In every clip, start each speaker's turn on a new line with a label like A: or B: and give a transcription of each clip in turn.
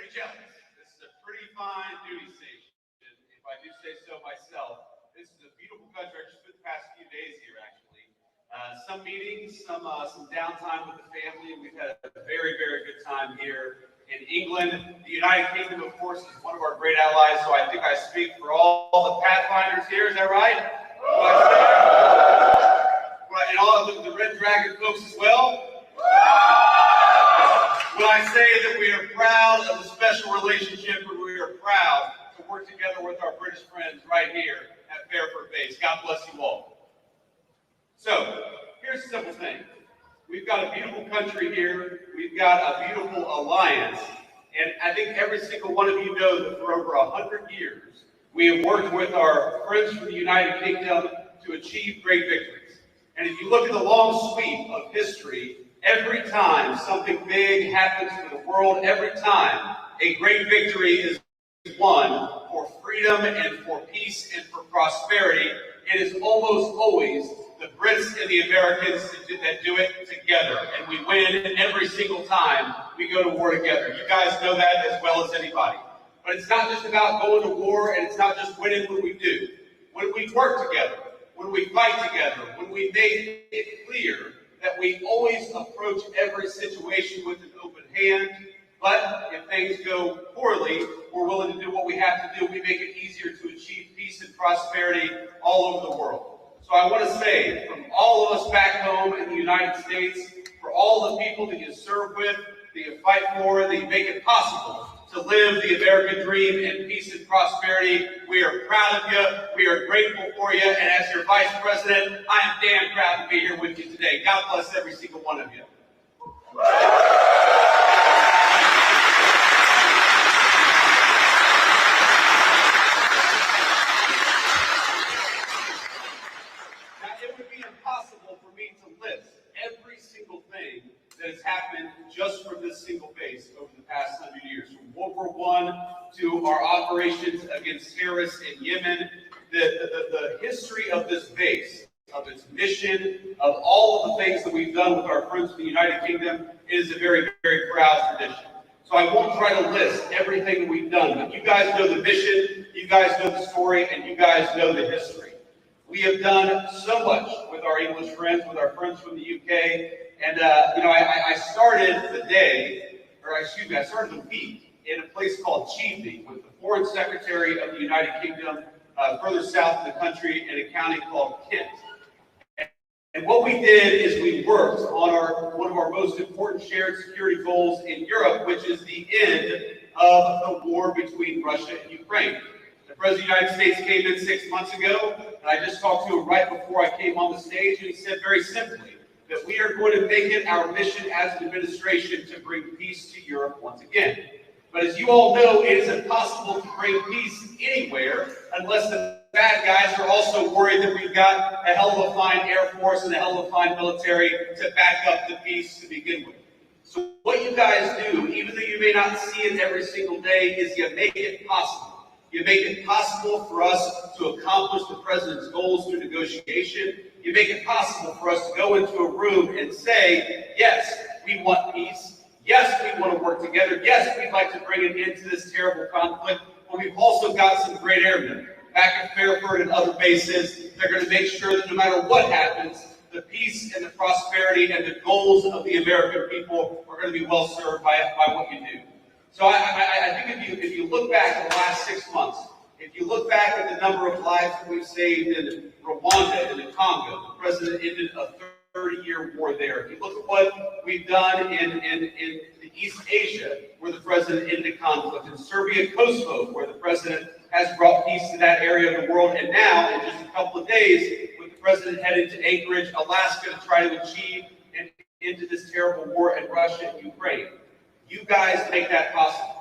A: pretty jealous. This is a pretty fine duty station, if I do say so myself. This is a beautiful country. I just spent the past few days here, actually. Some meetings, some downtime with the family. We've had a very, very good time here in England. The United Kingdom, of course, is one of our great allies, so I think I speak for all the Pathfinders here. Is that right? And all of the Red Dragon folks as well. When I say that we are proud of the special relationship, and we are proud to work together with our British friends right here at Fairford Base. God bless you all. So, here's a simple thing. We've got a beautiful country here. We've got a beautiful alliance. And I think every single one of you know that for over 100 years, we have worked with our friends from the United Kingdom to achieve great victories. And if you look at the long sweep of history, every time something big happens for the world, every time a great victory is won for freedom and for peace and for prosperity, it is almost always the Brits and the Americans that do it together. And we win every single time we go to war together. You guys know that as well as anybody. But it's not just about going to war, and it's not just winning when we do. When we work together, when we fight together, when we make it clear that we always approach every situation with an open hand, but if things go poorly, we're willing to do what we have to do. We make it easier to achieve peace and prosperity all over the world. So I want to say, from all of us back home in the United States, for all the people that you serve with, that you fight for, that you make it possible to live the American dream in peace and prosperity, we are proud of you. We are grateful for you. And as your Vice President, I am damn proud to be here with you today. God bless every single one of you. Now, it would be impossible for me to list every single thing that has happened just from this single base over the past 100 years. From World War I to our operations against terrorists in Yemen, the history of this base, of its mission, of all of the things that we've done with our friends from the United Kingdom is a very, very proud tradition. So I won't try to list everything that we've done, but you guys know the mission, you guys know the story, and you guys know the history. We have done so much with our English friends, with our friends from the UK, and I started the day, I started the week in a place called Chiefly with the Foreign Secretary of the United Kingdom, further south in the country in a county called Kent. And what we did is we worked on one of our most important shared security goals in Europe, which is the end of the war between Russia and Ukraine. The President of the United States came in 6 months ago, and I just talked to him right before I came on the stage, and he said very simply that we are going to make it our mission as an administration to bring peace to Europe once again. But as you all know, it is impossible to bring peace anywhere unless the bad guys are also worried that we've got a hell of a fine Air Force and a hell of a fine military to back up the peace to begin with. So what you guys do, even though you may not see it every single day, is you make it possible. You make it possible for us to accomplish the President's goals through negotiation. You make it possible for us to go into a room and say, yes, we want peace. Yes, we want to work together. Yes, we'd like to bring an end to this terrible conflict. But we've also got some great airmen back at Fairford and other bases. They're going to make sure that no matter what happens, the peace and the prosperity and the goals of the American people are going to be well served by what you do. So I think if you look back at the last 6 months, if you look back at the number of lives that we've saved in Rwanda and in Congo, the President ended a 30-year war there. If you look at what we've done in East Asia, where the President ended conflict, in Serbia, Kosovo, where the President has brought peace to that area of the world, and now, in just a couple of days, with the President headed to Anchorage, Alaska, to try to achieve an end to this terrible war in Russia and Ukraine. You guys make that possible.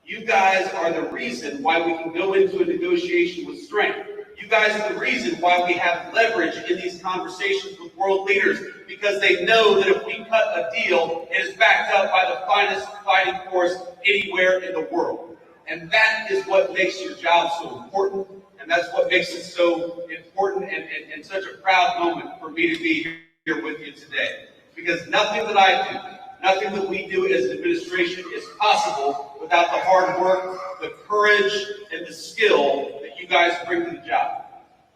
A: You guys are the reason why we can go into a negotiation with strength. You guys are the reason why we have leverage in these conversations with world leaders, because they know that if we cut a deal, it is backed up by the finest fighting force anywhere in the world. And that is what makes your job so important, and that's what makes it so important and such a proud moment for me to be here with you today. Because nothing that I do, Nothing that we do as an administration is possible without the hard work, the courage, and the skill that you guys bring to the job.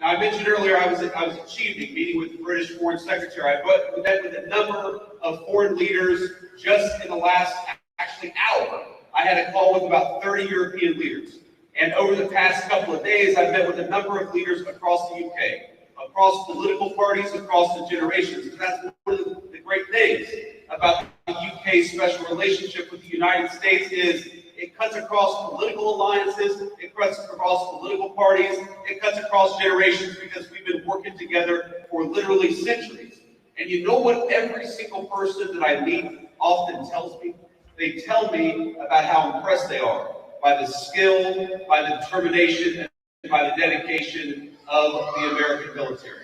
A: Now, I mentioned earlier I was at Chiefing, meeting with the British Foreign Secretary. I met with a number of foreign leaders just in the last hour. I had a call with about 30 European leaders. And over the past couple of days, I've met with a number of leaders across the UK, across political parties, across the generations. And that's one of the great things about the UK's special relationship with the United States is it cuts across political alliances, it cuts across political parties, it cuts across generations because we've been working together for literally centuries. And you know what every single person that I meet often tells me? They tell me about how impressed they are by the skill, by the determination, and by the dedication of the American military.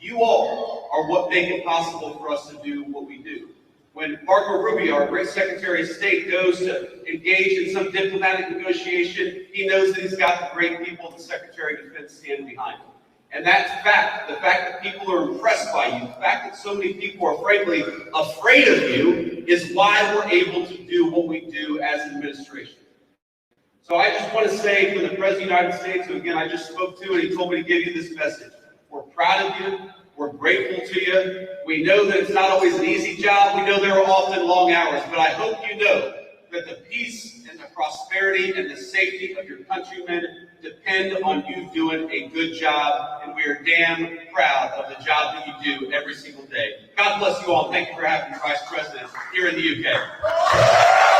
A: You all are what make it possible for us to do what we do. When Marco Rubio, our great Secretary of State, goes to engage in some diplomatic negotiation, he knows that he's got the great people of the Secretary of Defense standing behind him. And that fact, the fact that people are impressed by you, the fact that so many people are frankly afraid of you, is why we're able to do what we do as an administration. So I just want to say from the President of the United States, who again I just spoke to, and he told me to give you this message. We're proud of you. We're grateful to you. We know that it's not always an easy job. We know there are often long hours, but I hope you know that the peace and the prosperity and the safety of your countrymen depend on you doing a good job, and we are damn proud of the job that you do every single day. God bless you all. Thank you for having me, Vice President, here in the UK.